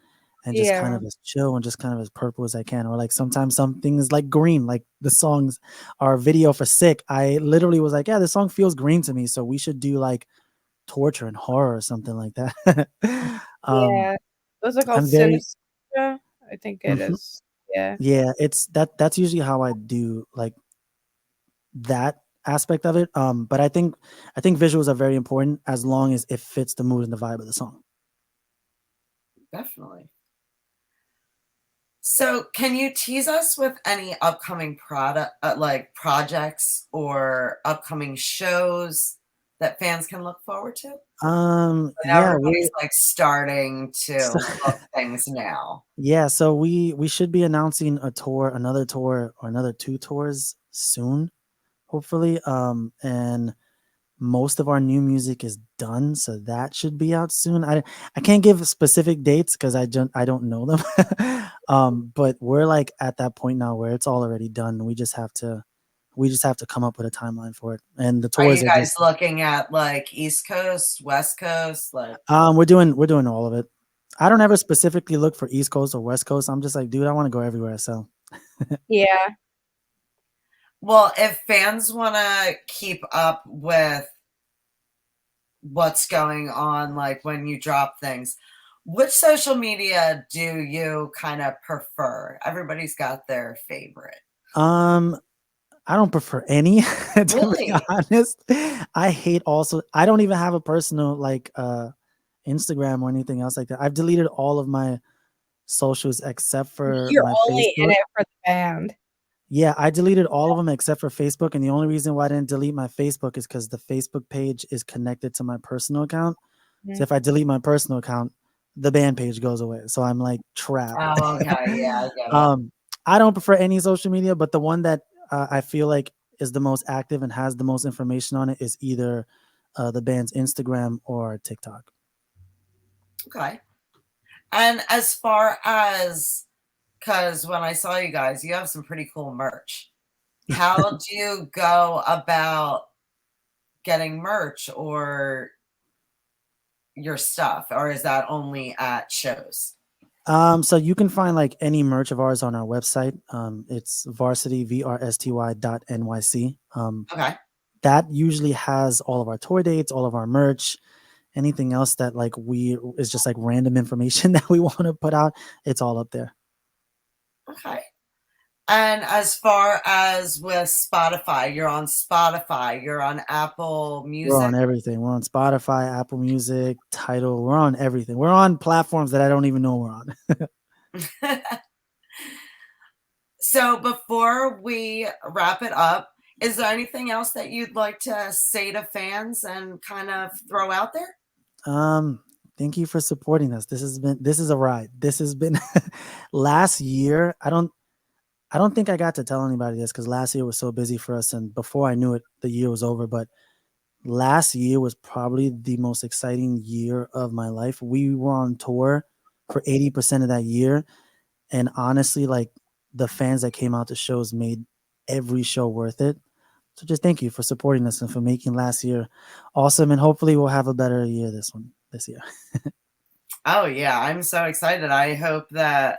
and just kind Yeah. of as chill and just kind of as purple as I can? Or like sometimes some things like green, like the songs our video for Sick. I literally was like, yeah, this song feels green to me. So we should do like torture and horror or something like that. Yeah. Those are called I'm very Synesthesia. I think it mhm. is. Yeah. Yeah, it's that's usually how I do like that aspect of it. But I think visuals are very important as long as it fits the mood and the vibe of the song. Definitely. So, can you tease us with any upcoming like projects or upcoming shows that fans can look forward to? I know Yeah, everybody's like starting to so, book things now. yeah, so we should be announcing another tour or another two tours soon, hopefully. And most of our new music is done, so that should be out soon. I can't give specific dates because I don't know them. But we're like at that point now where it's all already done. We just have to come up with a timeline for it. And the Are tours you are guys just looking at like East Coast, West Coast? Like, we're doing all of it. I don't ever specifically look for East Coast or West Coast. I'm just like, dude, I want to go everywhere. So Yeah. well, if fans want to keep up with what's going on, like when you drop things, which social media do you kind of prefer? Everybody's got their favorite. um I don't prefer any to be Really? honest. I don't even have a personal like Instagram or anything else like that. I've deleted all of my socials except for You're my only in Facebook. it for the band. Yeah, I deleted all of them except for Facebook, and the only reason why I didn't delete my Facebook is because the Facebook page is connected to my personal account. So Mhm. if I delete my personal account, the band page goes away. So I'm like trapped. Oh, okay. Yeah, I get it. um, I don't prefer any social media, but the one that I feel like is the most active and has the most information on it is either the band's Instagram or TikTok. Okay. And as far as, because when I saw you guys, you have some pretty cool merch. How do you go about getting merch or your stuff, or is that only at shows? So you can find like any merch of ours on our website. It's varsity VRSTY.nyc. Okay. That usually has all of our tour dates, all of our merch, anything else that like we is just like random information that we want to put out. It's all up there. Okay. And as far as with Spotify, you're on Apple We're Music. on everything. We're on Spotify, Apple Music, Tidal. We're on everything. We're on platforms that I don't even know we're on. So before we wrap it up, is there anything else that you'd like to say to fans and kind of throw out there? Um, Thank you for supporting us. This is a ride. This has been last year. I don't think I got to tell anybody this because last year was so busy for us, and before I knew it, the year was over. But last year was probably the most exciting year of my life. We were on tour for 80% of that year, and honestly, like the fans that came out to shows made every show worth it. So just thank you for supporting us and for making last year awesome. And hopefully we'll have a better year this year. Oh yeah, I'm so excited. I hope that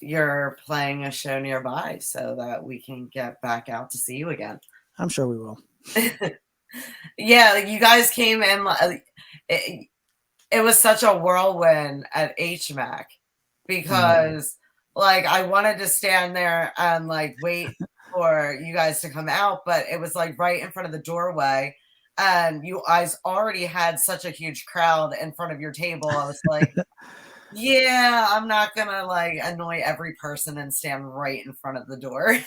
you're playing a show nearby so that we can get back out to see you again. I'm sure we will. Yeah, like you guys came in. It was such a whirlwind at HMAC because like I wanted to stand there and like wait for you guys to come out, but it was like right in front of the doorway and you guys already had such a huge crowd in front of your table. I was like, yeah, I'm not gonna like annoy every person and stand right in front of the door.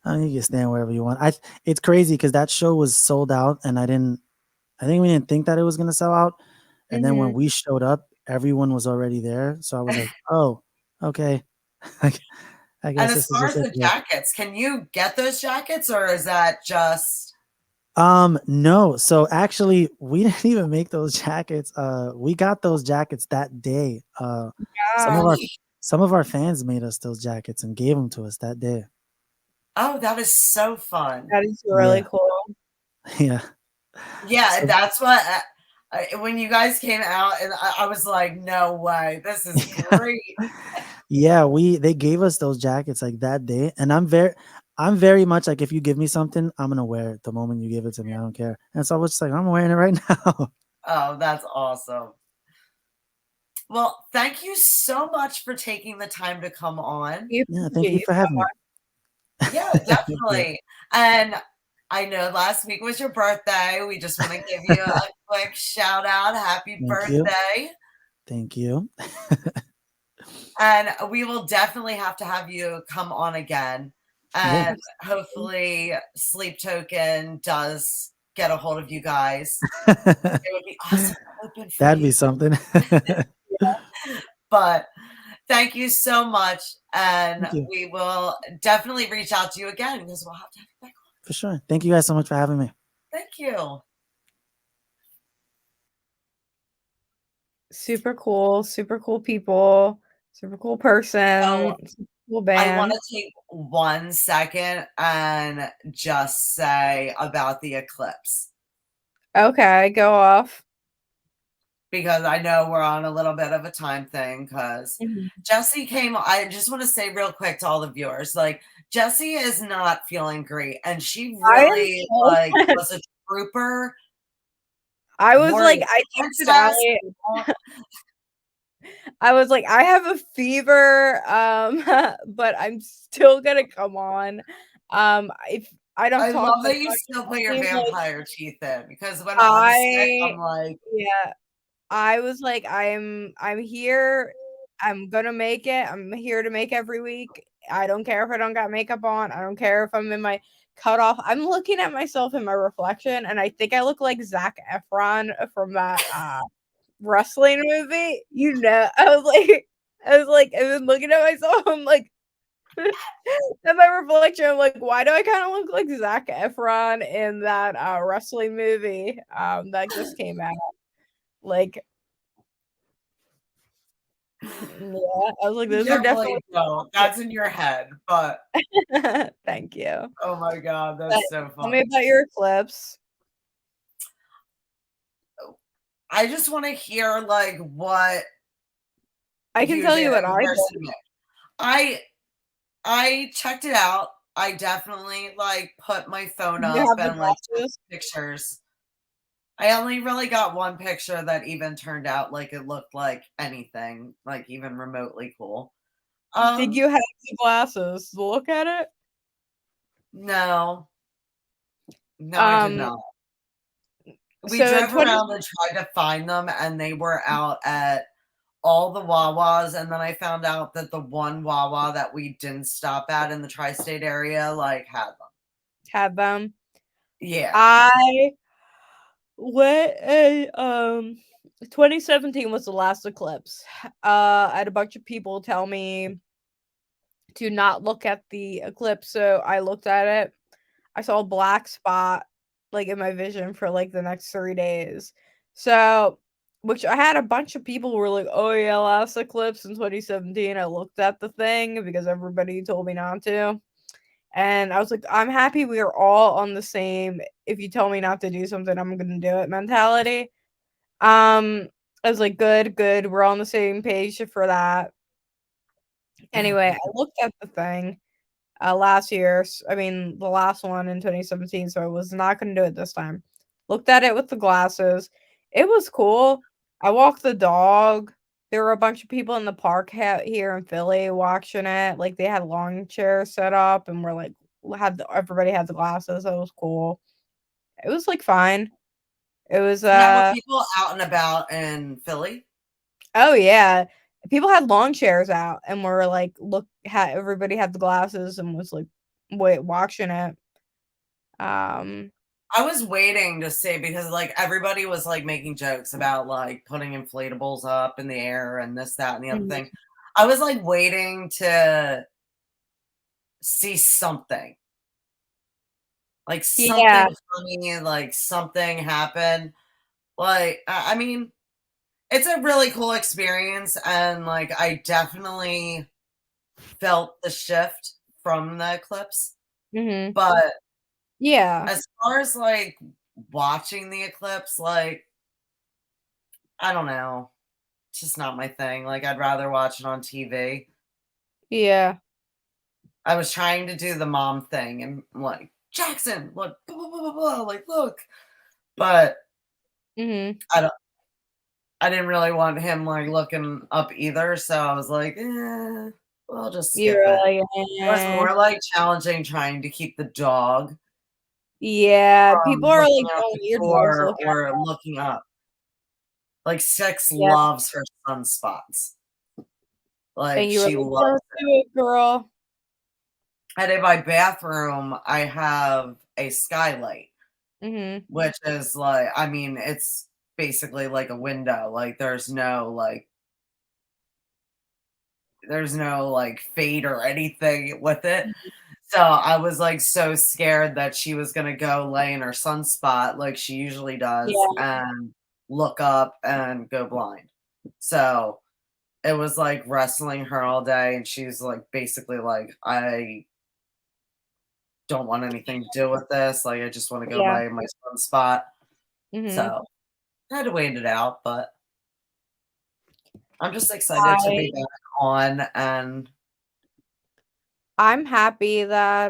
I mean, you can stand wherever you want. It's crazy because that show was sold out, and I think we didn't think that it was gonna sell out. And then when we showed up, everyone was already there. So I was like, oh, okay. I And guess as this is far as just it. the jackets, can you get those jackets or is that just No. So actually, we didn't even make those jackets. We got those jackets that day. really? Some of our fans made us those jackets and gave them to us that day. Oh, that is so fun. That is really cool. Yeah. Yeah, So, that's what when you guys came out, and I was like, "No way, this is great." yeah, they gave us those jackets like that day, and I'm very much like if you give me something, I'm gonna wear it the moment you give it to me. I don't care. And so I was just like, I'm wearing it right now. Oh, that's awesome. Well, thank you so much for taking the time to come on. Yeah, thank you for having me. Yeah, definitely. And I know last week was your birthday. We just want to give you a quick shout out. Happy Thank you. birthday. Thank you. And we will definitely have to have you come on again. And hopefully Sleep Token does get a hold of you guys. It would be awesome to open for That'd you. be something. But thank you so much. And we will definitely reach out to you again because we'll have to have you back on. For sure. Thank you guys so much for having me. Thank you. Super cool people, super cool person, super cool band. I want to take 1 second and just say about the eclipse. Okay, go off. Because I know we're on a little bit of a time thing because Jessie came. I just want to say real quick to all the viewers, like Jessie is not feeling great, and she really like was a trooper. I was like, I texted Allie. I was like, I have a fever, but I'm still gonna come on. If I don't, I love that you still put your vampire teeth in because when I'm sick, I'm like, yeah. I was like, I'm here. I'm gonna make it. I'm here to make every week. I don't care if I don't got makeup on. I don't care if I'm in my cutoff. I'm looking at myself in my reflection, and I think I look like Zac Efron from that wrestling movie. You know, I was like, I've been looking at myself. I'm like, in my reflection, I'm like, why do I kind of look like Zac Efron in that wrestling movie that just came out? Like, yeah, I was like, those are definitely no, that's in your head, but thank you. Oh my god, that's so fun. Tell me about your eclipse. I just want to hear like what I can tell you what I checked it out. I definitely like put my phone up and like took pictures. I only really got one picture that even turned out like it looked like anything, like even remotely cool. Did you have the glasses to look at it? No. No, I did not. We drove around and tried to find them, and they were out at all the Wawas, and then I found out that the one Wawa that we didn't stop at in the tri-state area, like, had them. Had them? Yeah. I What a 2017 was the last eclipse. I had a bunch of people tell me to not look at the eclipse, so I looked at it. I saw a black spot like in my vision for like the next 3 days. So, which I had a bunch of people who were like, "Oh yeah, last eclipse in 2017." I looked at the thing because everybody told me not to. And I was like, I'm happy we are all on the same if you tell me not to do something, I'm gonna do it mentality. I was like, good, good, we're on the same page for that. Anyway, I looked at the thing last year. I mean, the last one in 2017, so I was not gonna do it this time. Looked at it with the glasses. It was cool. I walked the dog. There were a bunch of people in the park here in Philly watching it. Like they had lawn chairs set up, and we're like everybody had the glasses. That was cool. It was like fine. It was Now, were people out and about in Philly? oh yeah. People had lawn chairs out and were like everybody had the glasses and was like watching it. Um I was waiting to see because like everybody was like making jokes about like putting inflatables up in the air and this, that, and the other Mhm. thing. I was like waiting to see something. Like Yeah. something funny, like something happened. Like, I mean, it's a really cool experience, and like I definitely felt the shift from the eclipse. Mhm. But Yeah. as far as like watching the eclipse, like I don't know. It's just not my thing. Like I'd rather watch it on TV. Yeah. I was trying to do the mom thing and like Jackson, look, blah, blah, blah, blah, blah, like look, but Mhm. I don't. I didn't really want him like looking up either, so I was like, we'll just skip You're it. like, It was "Eh." more like challenging trying to keep the dog Yeah, from people are, looking like, out telling the your dogs to door look at or looking up. Like Six yeah, loves her sunspots. Like and you were she like, loves. "Don't do it, girl." And in my bathroom, I have a skylight, Mhm. which is like, I mean, it's basically like a window. Like there's no like fade or anything with it. Mhm. So I was like so scared that she was gonna go lay in her sunspot like she usually does Yeah, and look up and go blind. So it was like wrestling her all day, and she's like basically like, I don't want anything to do with this. Like I just want to go yeah. lay in my sunspot. Mhm. So I had to wait it out, but I'm just excited to be I back on and I'm happy that,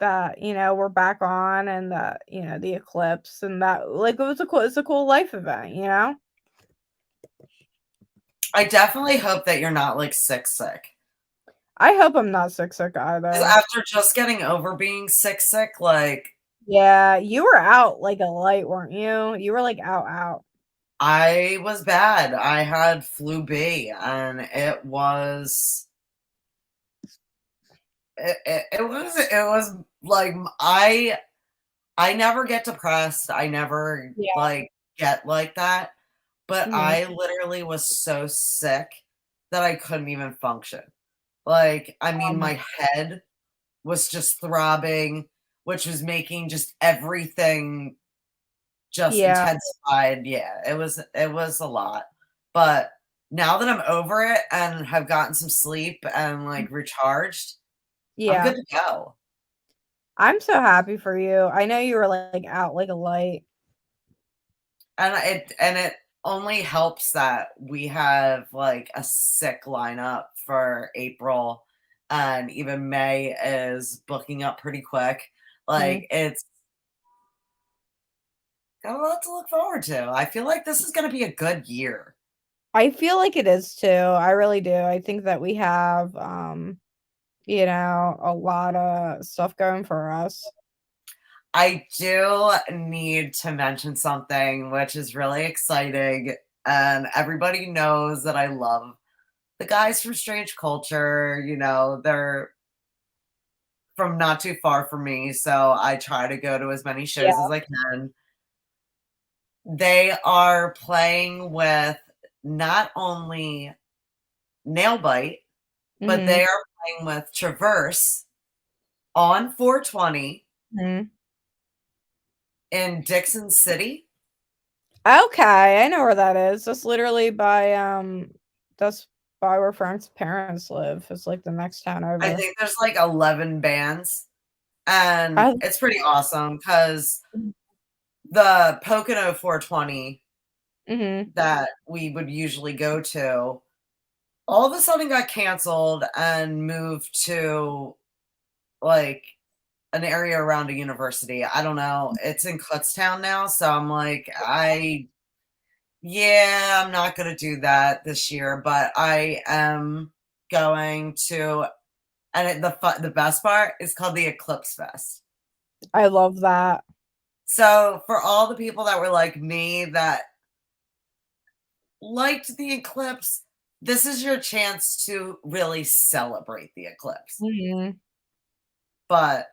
we're back on and that, the eclipse and that like, it's a cool life event, you know? I definitely hope that you're not like sick. I hope I'm not sick 'Cause either. after just getting over being sick, like Yeah, you were out like a light, weren't you? You were, like, out, out. I was bad. I had flu B, and it was like I never get depressed. I never Yeah. like get like that, but Mhm. I literally was so sick that I couldn't even function. Like, I Oh mean, my my head was just throbbing, which was making just everything just yeah, intensified. Yeah, it was a lot. But now that I'm over it and have gotten some sleep and like recharged, I'm yeah. good to go. I'm so happy for you. I know you were, like, out like a light. And it only helps that we have like a sick lineup for April, and even May is booking up pretty quick. Mhm. Like it's got a lot to look forward to. I feel like this is going to be a good year. I feel like it is too, I really do. I think that we have, a lot of stuff going for us. I do need to mention something which is really exciting, and everybody knows that I love the guys from Strange Culture. They're from not too far from me, so I try to go to as many shows Yeah. as I can. they are playing with not only nail bite, but they are playing with traverse on 420 in Dixon City. Okay, I know where that is. That's literally that's by where Frank's parents live. It's like the next town over. I think there's like 11 bands, and it's pretty awesome because the Pocono 420 that we would usually go to all of a sudden got canceled and moved to like an area around a university. I don't know. It's in Kutztown now, so I'm like, I'm not gonna do that this year, but I am going to. And the best part is called the Eclipse Fest. I love that. So for all the people that were like me that liked the eclipse, this is your chance to really celebrate the eclipse. But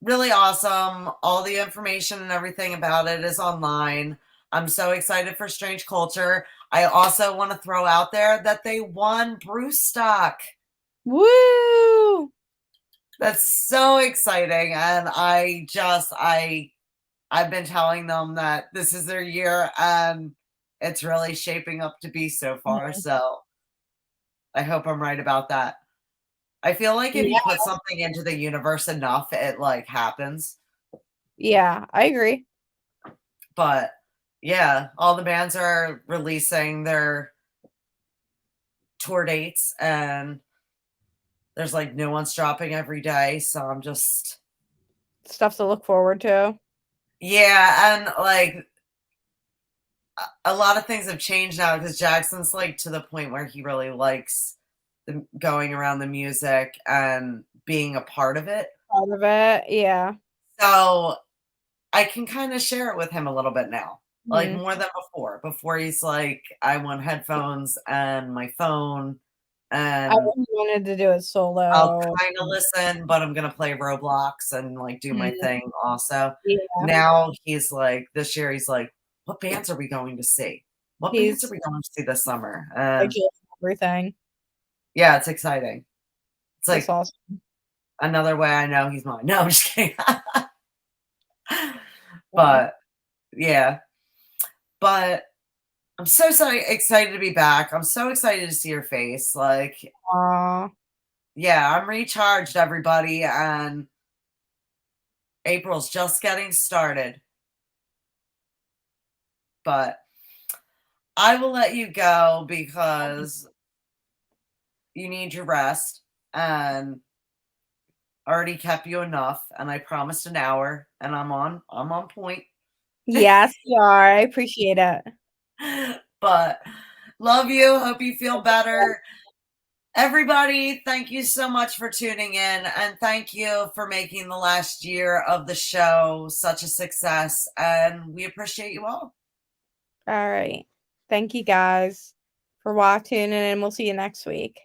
really awesome. All the information and everything about it is online. I'm so excited for Strange Culture. I also want to throw out there that they won Brewstock. Woo! That's so exciting. And I've been telling them that this is their year and it's really shaping up to be so far. So I hope I'm right about that. I feel like if you put something into the universe enough, it like happens. Yeah, I agree. But yeah, all the bands are releasing their tour dates and there's like new ones dropping every day. So I'm just stuff to look forward to. Yeah, and like a lot of things have changed now because Jackson's like to the point where he really likes going around the music and being a part of it. Part of it, yeah. So I can kind of share it with him a little bit now, like more than before. Before he's like, I want headphones and my phone, and I wanted to do it solo. I'll kind of listen, but I'm gonna play Roblox and like do my thing also. Yeah. Now he's like, this year he's like, what bands are we going to see? What bands are we going to see this summer? Everything. Yeah, it's exciting. It's like awesome. Another way I know he's mine. No, I'm just kidding. But yeah. But I'm so excited to be back. I'm so excited to see your face. Like, yeah, I'm recharged, everybody, and April's just getting started. But I will let you go because you need your rest, and already kept you enough, and I promised an hour, and I'm on point. Yes, you are. I appreciate it. But love you. Hope you feel better. Everybody, thank you so much for tuning in, and thank you for making the last year of the show such a success, and we appreciate you all. All right. Thank you guys for watching, and we'll see you next week.